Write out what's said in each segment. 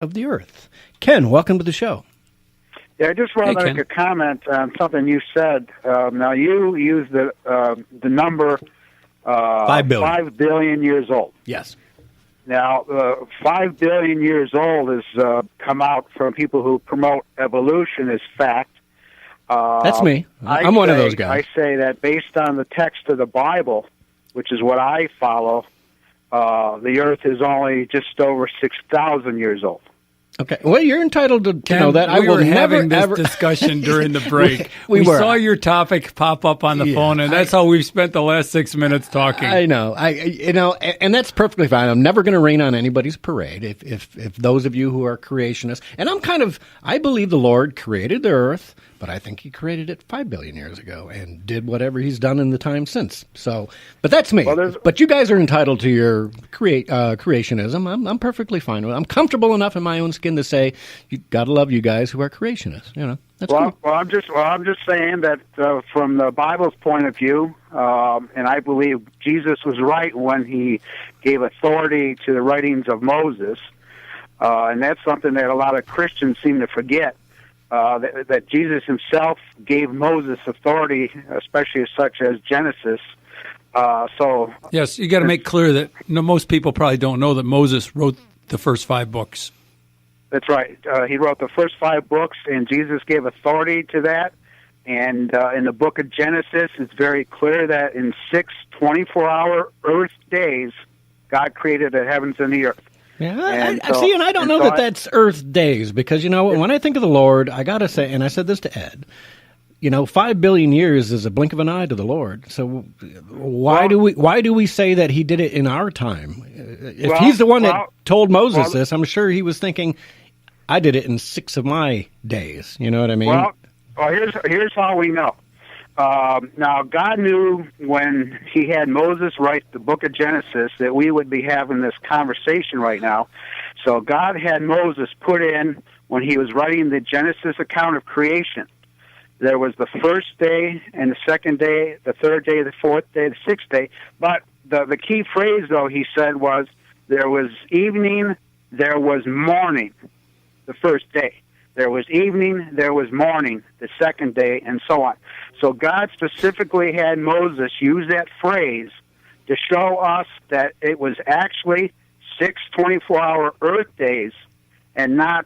of the earth. Ken, welcome to the show. Yeah, I just want to make a comment on something you said. Now, you used the number 5 billion. 5 billion years old. Yes. Now, 5 billion years old has come out from people who promote evolution as fact. That's me. I'm one of those guys. I say that based on the text of the Bible, which is what I follow, the Earth is only just over 6,000 years old. Okay. Well, you're entitled to know that. We were having this discussion during the break. we saw your topic pop up on the phone, and that's how we've spent the last 6 minutes talking. I know. And that's perfectly fine. I'm never going to rain on anybody's parade. If those of you who are creationists, and I believe the Lord created the earth, but I think he created it 5 billion years ago and did whatever he's done in the time since. So, but that's me. But you guys are entitled to your creationism. I'm perfectly fine with it. I'm comfortable enough in my own skin to say you got to love you guys who are creationists. That's cool. Well, I'm just saying that from the Bible's point of view, and I believe Jesus was right when he gave authority to the writings of Moses, and that's something that a lot of Christians seem to forget. That Jesus himself gave Moses authority, especially such as Genesis. Yes, you got to make clear that most people probably don't know that Moses wrote the first 5 books. That's right. He wrote the first 5 books, and Jesus gave authority to that. And in the book of Genesis, it's very clear that in 6 24-hour earth days, God created the heavens and the earth. Yeah, I don't know that that's Earth days, because, when I think of the Lord, I got to say, and I said this to Ed, 5 billion years is a blink of an eye to the Lord. So why do we say that he did it in our time? If he's the one that told Moses this, I'm sure he was thinking, I did it in 6 of my days. You know what I mean? Well, here's how we know. Now, God knew when he had Moses write the book of Genesis that we would be having this conversation right now. So God had Moses put in, when he was writing the Genesis account of creation, there was the first day and the second day, the third day, the fourth day, the sixth day. But the key phrase, though, he said, was there was evening, there was morning, the first day. There was evening, there was morning, the second day, and so on. So God specifically had Moses use that phrase to show us that it was actually 6 24-hour earth days and not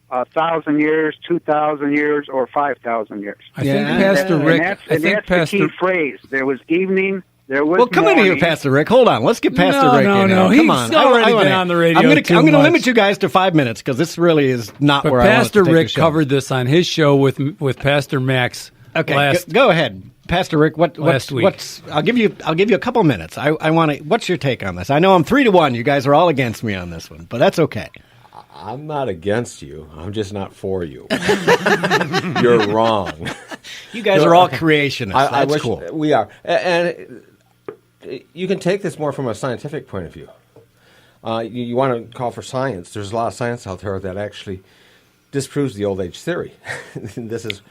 1,000 years, 2,000 years, or 5,000 years. I think Pastor Rick... that's the key phrase. There was evening... Well, come in here, Pastor Rick. Hold on. Let's get Pastor Rick in. No, come on. He's already been on the radio. I'm going to limit you guys to 5 minutes, because this really is not where I want to take the show. Pastor Rick covered this on his show with Pastor Max. Okay, go ahead, Pastor Rick. Last week. I'll give you a couple minutes. I want to. What's your take on this? I know I'm 3-1. You guys are all against me on this one, but that's okay. I'm not against you. I'm just not for you. You're wrong. You guys are all creationists. That's cool. We are, and you can take this more from a scientific point of view. You want to call for science. There's a lot of science out there that actually disproves the old age theory. This is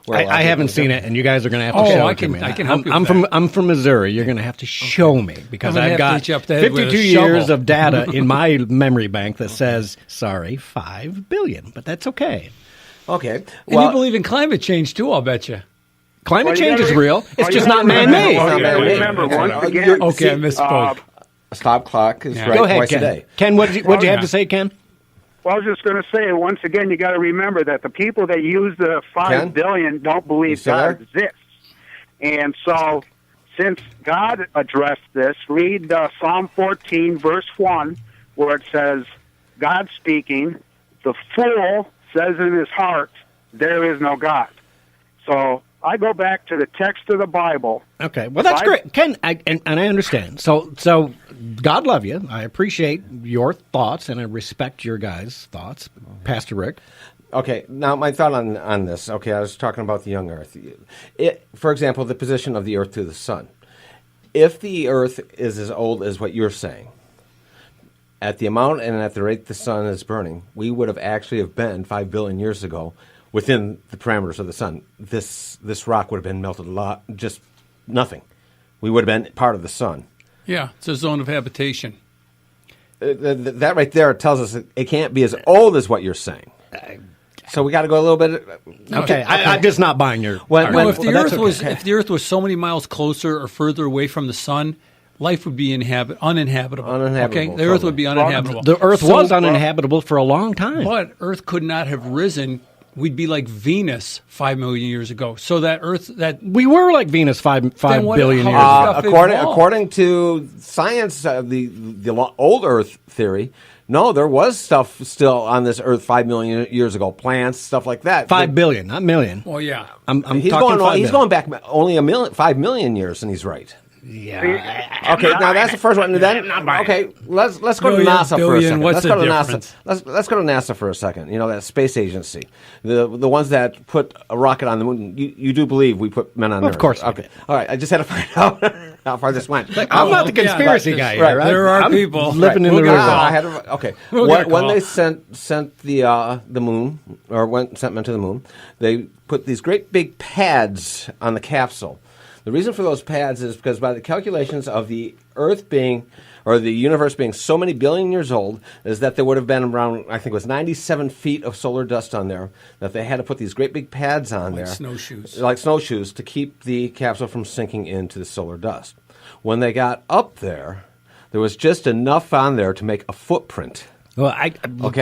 where I haven't seen it, and you guys are going to have to show it to me. I can help you. I'm from Missouri. You're going to have to show me, because I've got 52 years of data in my memory bank that says, 5 billion, but that's okay. Okay. And you believe in climate change too, I'll bet you. Climate change is real. It's just not man-made. Remember, once again... Okay, I misspoke. Stop clock is right Go ahead, twice Ken. a day. Ken, what did you have to say, Ken? Well, I was just going to say, once again, you got to remember that the people that use the 5 billion don't believe God exists. And so, since God addressed this, read Psalm 14, verse 1, where it says, God speaking, the fool says in his heart, there is no God. So I go back to the text of the Bible. Okay, well, that's great, Ken, and I understand. So God love you. I appreciate your thoughts, and I respect your guys' thoughts, Pastor Rick. Okay, now my thought on this. Okay, I was talking about the young Earth. For example, the position of the Earth to the sun. If the Earth is as old as what you're saying, at the amount and at the rate the sun is burning, we would have actually been 5 billion years ago within the parameters of the sun. This rock would have been melted a lot, just nothing. We would have been part of the sun. Yeah, it's a zone of habitation. that right there tells us it can't be as old as what you're saying. So we got to go a little bit. Okay, I'm just not buying your. If the Earth was so many miles closer or further away from the sun, life would be uninhabitable. Okay, the Earth would be uninhabitable. The Earth was uninhabitable for a long time, but Earth could not have risen. We'd be like Venus 5 million years ago. So that Earth, that we were like Venus 5 billion years ago. According to science, the old Earth theory. No, there was stuff still on this Earth 5 million years ago. Plants, stuff like that. 5 billion, not million. Well, yeah. He's going back only 5 million years, and he's right. Yeah. Okay, now that's the first one. And then, okay, let's go to NASA for a second. Let's go to NASA for a second. You know, that space agency, the ones that put a rocket on the moon. You do believe we put men on the Earth? Of course. Okay. All right. I just had to find out how far this went. I'm not the conspiracy guy here. Right? There are people living in the real. Okay. When they sent the moon, or sent men to the moon, they put these great big pads on the capsule. The reason for those pads is because by the calculations of the Earth being, or the universe being so many billion years old, is that there would have been around, I think it was 97 feet of solar dust on there, that they had to put these great big pads on there. Like snowshoes, to keep the capsule from sinking into the solar dust. When they got up there was just enough on there to make a footprint. Well,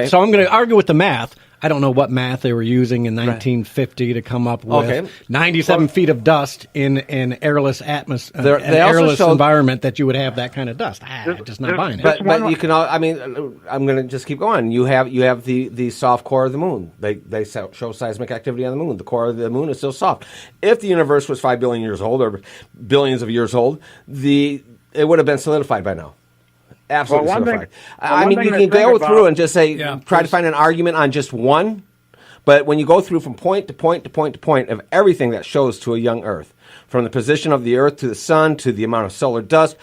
so I'm going to argue with the math. I don't know what math they were using in 1950 to come up with 97 feet of dust in an airless atmosphere, airless environment that you would have that kind of dust. Just not buying it. But you can. I'm going to just keep going. You have the soft core of the moon. They show seismic activity on the moon. The core of the moon is still soft. If the universe was 5 billion years old or billions of years old, it would have been solidified by now. Absolutely certified. You can go through and just say, try to find an argument on just one, but when you go through from point to point to point to point of everything that shows to a young Earth, from the position of the Earth to the sun to the amount of solar dust,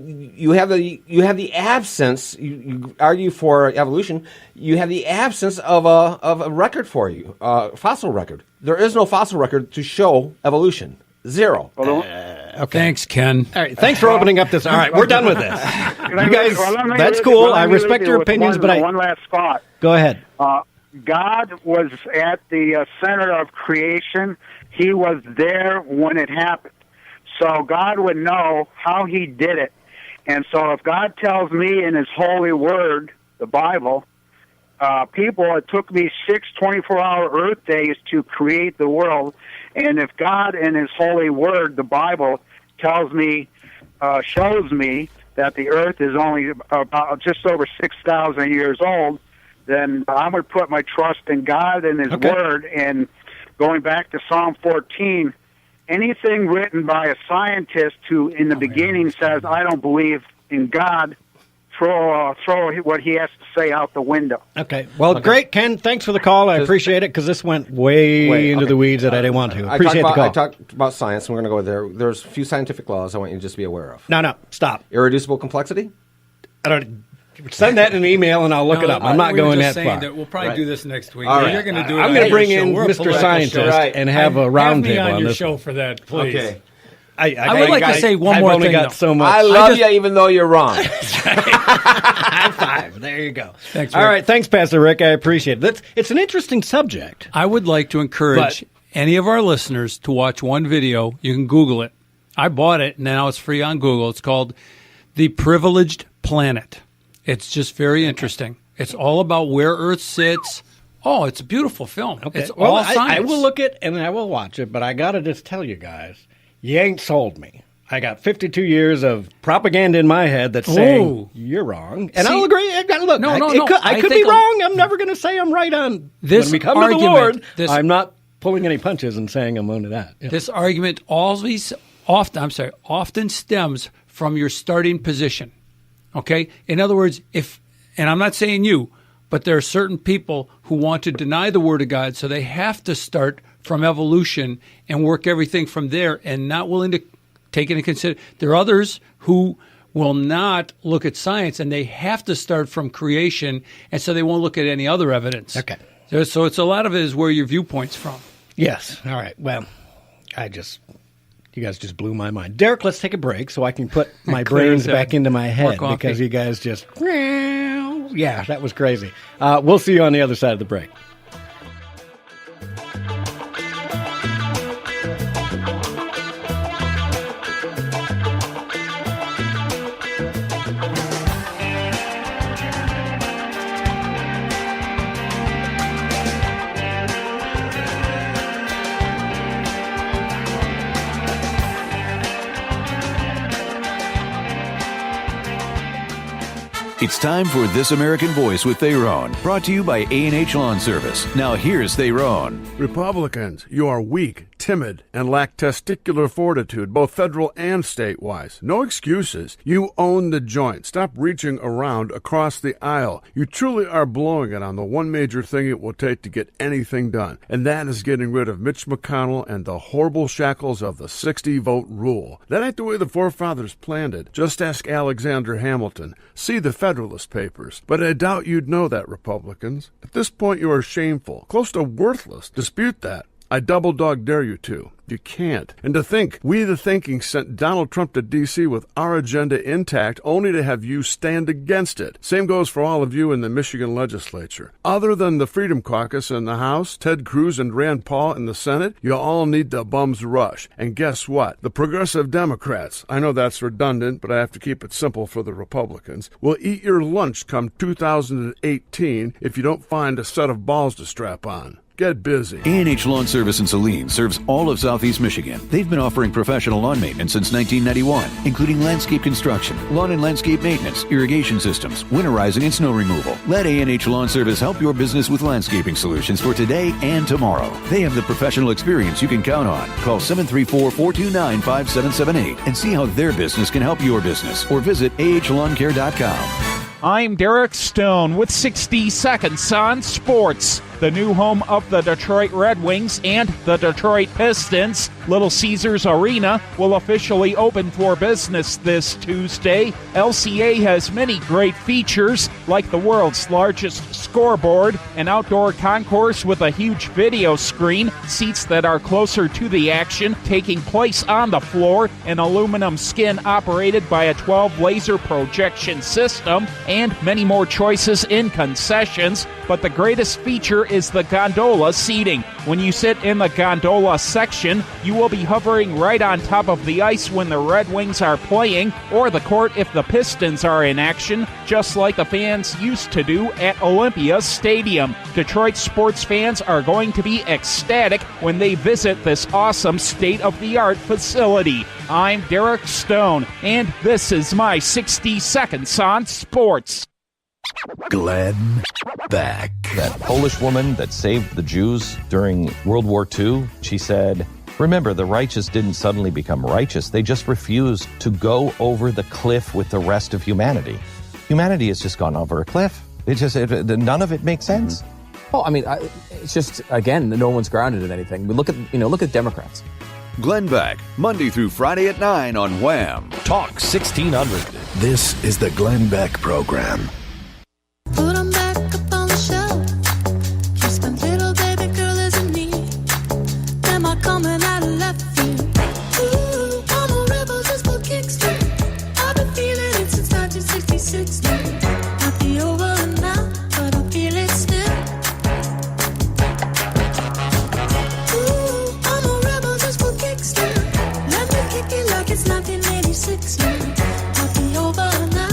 you have the absence. You argue for evolution. You have the absence of a record for you, fossil record. There is no fossil record to show evolution. Zero. Okay. Thanks, Ken. All right. Thanks for opening up this. All right, we're done with this. You guys, that's cool. I respect your opinions, but one last thought. Go ahead. God was at the center of creation. He was there when it happened. So God would know how he did it. And so if God tells me in his holy word, the Bible, it took me 6 24-hour Earth days to create the world. And if God in his holy word, the Bible, tells me, shows me that the Earth is only about just over 6,000 years old, then I'm going to put my trust in God and his word. And going back to Psalm 14, anything written by a scientist who in the beginning says, I don't believe in God, throw what he has to say out the window. Okay. Well, great, Ken. Thanks for the call. I appreciate it because this went way into the weeds that I didn't want to. Appreciate the call. I talked about science, and we're going to go there. There's a few scientific laws I want you to just be aware of. No, stop. Irreducible complexity? Send that in an email, and I'll look it up. I'm not going that far. We'll probably do this next week. Right. You're going to do it. I'm going to bring in Mr. Scientist and have a roundtable on your show for that, please. Okay. I would like to say one more thing. So much. I love you even though you're wrong. High five. There you go. Thanks, Rick. All right. Thanks, Pastor Rick. I appreciate it. It's an interesting subject. I would like to encourage any of our listeners to watch one video. You can Google it. I bought it, and now it's free on Google. It's called The Privileged Planet. It's just very interesting. It's all about where Earth sits. Oh, it's a beautiful film. Okay. It's all science. I will look it, and I will watch it, but I got to just tell you guys, you ain't sold me. I got 52 years of propaganda in my head that's saying you're wrong. And I'll agree. Look, I could be wrong. I'm never going to say I'm right on this. When we come to the Lord, I'm not pulling any punches and saying I'm on to that. Yeah. This argument often stems from your starting position. Okay? In other words, and I'm not saying you, but there are certain people who want to deny the Word of God, so they have to start from evolution and work everything from there and not willing to take into consideration. There are others who will not look at science, and they have to start from creation, and so they won't look at any other evidence. Okay. So it's a lot of it is where your viewpoint's from. Yes. All right. Well, You guys just blew my mind. Derek, let's take a break so I can put my Clear brains his back head. into my head More because coffee. you guys just... Yeah, that was crazy. We'll see you on the other side of the break. It's time for This American Voice with Theron, brought to you by A&H Lawn Service. Now here's Theron. Republicans, you are weak, timid, and lack testicular fortitude, both federal and statewide. No excuses. You own the joint. Stop reaching around across the aisle. You truly are blowing it on the one major thing it will take to get anything done, and that is getting rid of Mitch McConnell and the horrible shackles of the 60-vote rule. That ain't the way the forefathers planned it. Just ask Alexander Hamilton. See the Federalist Papers. But I doubt you'd know that, Republicans. At this point, you are shameful, close to worthless. Dispute that. I double dog dare you to. You can't. And to think, we the thinking sent Donald Trump to D.C. with our agenda intact only to have you stand against it. Same goes for all of you in the Michigan legislature. Other than the Freedom Caucus in the House, Ted Cruz and Rand Paul in the Senate, you all need the bums rush. And guess what? The progressive Democrats, I know that's redundant, but I have to keep it simple for the Republicans, will eat your lunch come 2018 if you don't find a set of balls to strap on. Get busy. A&H Lawn Service in Saline serves all of Southeast Michigan. They've been offering professional lawn maintenance since 1991, including landscape construction, lawn and landscape maintenance, irrigation systems, winterizing, and snow removal. Let A&H Lawn Service help your business with landscaping solutions for today and tomorrow. They have the professional experience you can count on. Call 734-429-5778 and see how their business can help your business, or visit ahlawn.com. I'm Derek Stone with 60 Seconds on Sports. The new home of the Detroit Red Wings and the Detroit Pistons, Little Caesars Arena, will officially open for business this Tuesday. LCA has many great features, like the world's largest scoreboard, an outdoor concourse with a huge video screen, seats that are closer to the action taking place on the floor, an aluminum skin operated by a 12 laser projection system, and many more choices in concessions. But the greatest feature is the gondola seating. When you sit in the gondola section, you will be hovering right on top of the ice when the Red Wings are playing, or the court if the Pistons are in action, just like the fans used to do at Olympia Stadium. Detroit sports fans are going to be ecstatic when they visit this awesome state-of-the-art facility. I'm Derek Stone, and this is my 60 Seconds on Sports. Glenn Beck. That Polish woman that saved the Jews during World War II, she said, remember, the righteous didn't suddenly become righteous. They just refused to go over the cliff with the rest of humanity. Humanity has just gone over a cliff. None of it makes sense. Well, I mean, it's just, again, no one's grounded in anything. We look at Democrats. Glenn Beck, Monday through Friday at 9 on Wham! Talk 1600. This is the Glenn Beck Program. Put 'em back up on the shelf. Kiss my little baby girl as in need. Am I coming out of left field? Ooh, I'm a rebel just for kicks. I've been feeling it since 1966. Might be over now, but I feel it still. Ooh, I'm a rebel just for kicks. Let me kick it like it's 1986. Might be over now.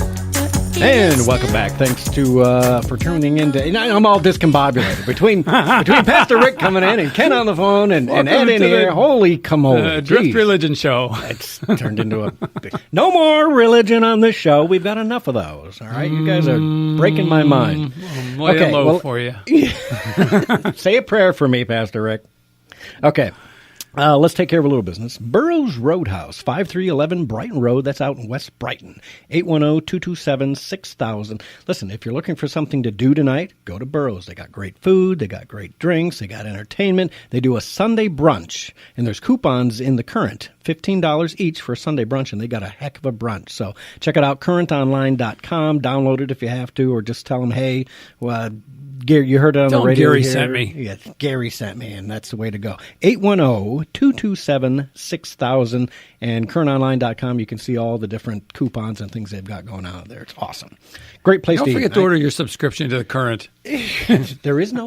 And welcome back. Thanks to for tuning in. I'm all discombobulated between Pastor Rick coming in and Ken on the phone and Ed in here. Holy come on, Drift Religion Show. It's turned into a no more religion on this show. We've got enough of those. All right, you guys are breaking my mind. Okay, low for you. Say a prayer for me, Pastor Rick. Okay. Let's take care of a little business. Burroughs Roadhouse, 5311 Brighton Road. That's out in West Brighton. 810-227-6000. Listen, if you're looking for something to do tonight, go to Burroughs. They got great food. They got great drinks. They got entertainment. They do a Sunday brunch, and there's coupons in the Current. $15 each for a Sunday brunch, and they got a heck of a brunch. So check it out, currentonline.com. Download it if you have to, or just tell them, hey, Gary, you heard it on the radio. Gary here. sent me. Yeah, Gary sent me, and that's the way to go. 810 800-227-6000. And kernonline.com, you can see all the different coupons and things they've got going on there. It's awesome. Great place Don't to eat. forget to order your subscription to the Current. There is no